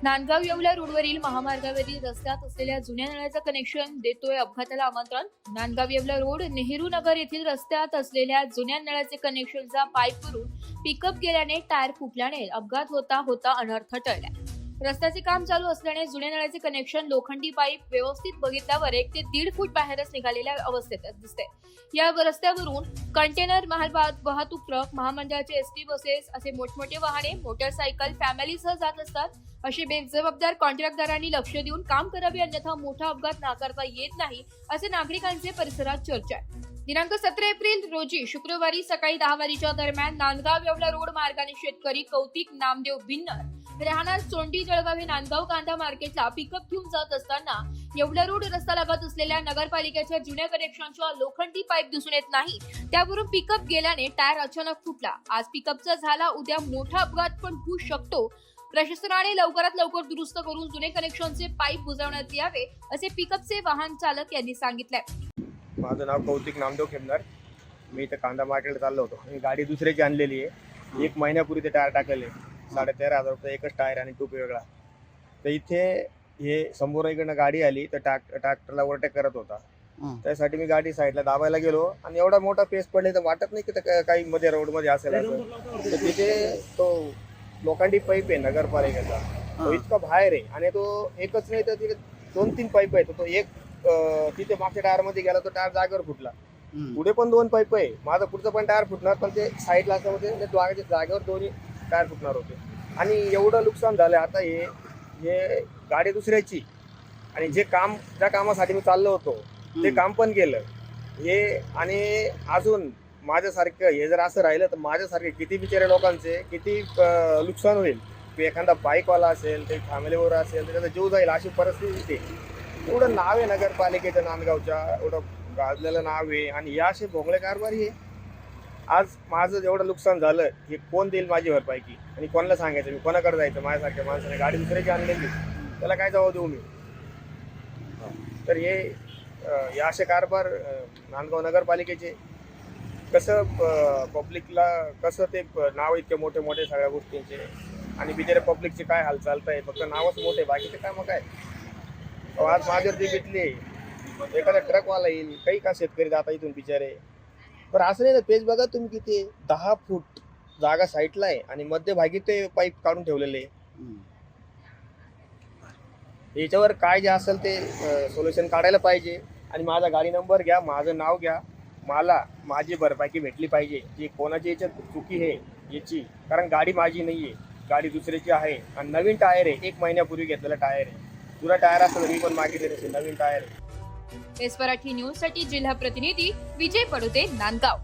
नांदगाव येवला रोडवरील महामार्गावरील रस्त्यात असलेल्या जुन्या नळाचं कनेक्शन देतोय अपघाताला आमंत्रण। नांदगाव येवला रोड नेहरू नगर येथील रस्त्यात असलेल्या जुन्या नळाचे कनेक्शनचा पाईपवरून पिकअप गेल्याने टायर फुटल्याने अपघात होता अनर्थ टळला। रस्त्याचे काम चालू असल्याने जुन्या नळाचे कनेक्शन लोखंडी पाईप व्यवस्थित बघितल्यावर 1 ते 1.5 फूट बाहेरच निघालेल्या अवस्थेत दिसते। या रस्त्यावरून कंटेनर वाहतूक ट्रक, महामंडळाचे एसटी बसेस असे मोठमोठे वाहने, मोटरसायकल फॅमिलीसह जात असतात। असे बेजबाबदार कॉन्ट्रॅक्टदारांनी लक्ष देऊन काम करावे, अन्यथा मोठा अपघात नाकारता येत नाही असे नागरिकांचे परिसरात चर्चा आहे। दिनांक 17 एप्रिल रोजी शुक्रवारी सकाळी 10 वाजेच्या दरम्यान नांदगाव येवला रोड मार्गाने शेतकरी कौतिक नामदेव भिन्नर राहणार चोंडी जळगाव हे नांदगाव कांदा मार्केटला पिकअप घेऊन जात असताना येवला रोड रस्ता लागत असलेल्या नगरपालिकेच्या जुन्या कनेक्शनच्या लोखंडी पाईप दिसून येत नाही। त्यावरून पिकअप गेल्याने टायर अचानक फुटला। आज पिकअपचा झाला, उद्या मोठा अपघात पण होऊ शकतो। प्रशासनाने लवकरात लवकर दुरुस्त करून जुने कनेक्शनचे पाईप बुजवण्यात यावे असे पिकअपचे वाहन चालक यांनी सांगितले। माझं नाव कौतिक नामदेव खेमनार। मी इथं कांदा मार्केटला चाललो होतो। ही गाडी दुसऱ्याची आणलेली आहे। 1 महिन्यापूर्वी ते टायर टाकलेले 13,500 रुपये एकच टायर आणि टूप वेगळा। तर इथे हे समोर इकडनं गाडी आली तर ट्रॅक्टरला ओव्हरटेक करत होता। त्यासाठी मी गाडी साईडला दाबायला गेलो आणि एवढा मोठा पेस पडले तर वाटत नाही की काही मध्ये रोडमध्ये असेल असं। तर तिथे तो लोखंडी पाईप आहे नगरपालिकेचा, तो इतका बाहेर आहे आणि तो एकच नाही तर तिथे 2-3 पाईप आहेत। तो एक तिथे मागच्या टायर मध्ये गेला तो टायर जागेवर फुटला। पुढे पण 2 पाईप आहे, माझा पुढचा पण टायर फुटणार, पण ते साईडला असं होते जागेवर दोन्ही टायर फुटणार होते आणि एवढं नुकसान झालं। आता हे गाडी दुसऱ्याची आणि ज्या कामासाठी मी चाललो होतो ते काम पण केलं हे। आणि अजून माझ्यासारखं हे जर असं राहिलं तर माझ्यासारखे किती बिचारे लोकांचे किती नुकसान होईल। एखादा बाईकवाला असेल, ते फॅमिलीवर असेल तर त्याचा जीव जाईल अशी परिस्थिती आहे। एवढं नाव आहे नगरपालिकेचं नांदगावच्या, एवढं गाजलेलं नाव आहे आणि या असे भोंगळे कारभारी आहे। आज माझं जेवढं नुकसान झालं हे कोण देईल माझी भरपाई की, आणि कोणाला सांगायचं, मी कोणाकडे जायचं? माझ्यासारख्या माणसाने गाडी दुसऱ्याची आणलेली, त्याला काय जबाब देऊ मी? तर हे असे कारभार नांदगाव नगरपालिकेचे कसं पब्लिकला कसं ते नाव इतके मोठे मोठे सगळ्या गोष्टींचे आणि बिचारे पब्लिकचे काय हाल चालतंय, फक्त नावच मोठे, बाकीचे कामं काय? आज माझ्यावर जी भेटली एखादा ट्रकवाला येईल, काही का शेतकरी जाता इथून बिचारे। पण असं नाही ना, पेज बघा तुम्ही किती 10 फूट जागा साईडला आहे आणि मध्यभागी ते पाईप काढून ठेवलेले। याच्यावर काय जे असेल ते सोल्युशन काढायला पाहिजे आणि माझा गाडी नंबर घ्या, माझं नाव घ्या, मला माझी भरपाई भेटली पाहिजे। जी कोणाची याच्यात चुकी आहे याची, कारण गाडी माझी नाहीये, गाडी दुसऱ्याची आहे आणि नवीन टायर आहे, 1 महिन्यापूर्वी घेतलेला टायर आहे। जुना टायर असेल मी पण मागितले नसेल, नवीन टायर आहे। एस मराठी न्यूज साठी जिल्हा प्रतिनिधी विजय पडोते, नांदगाव।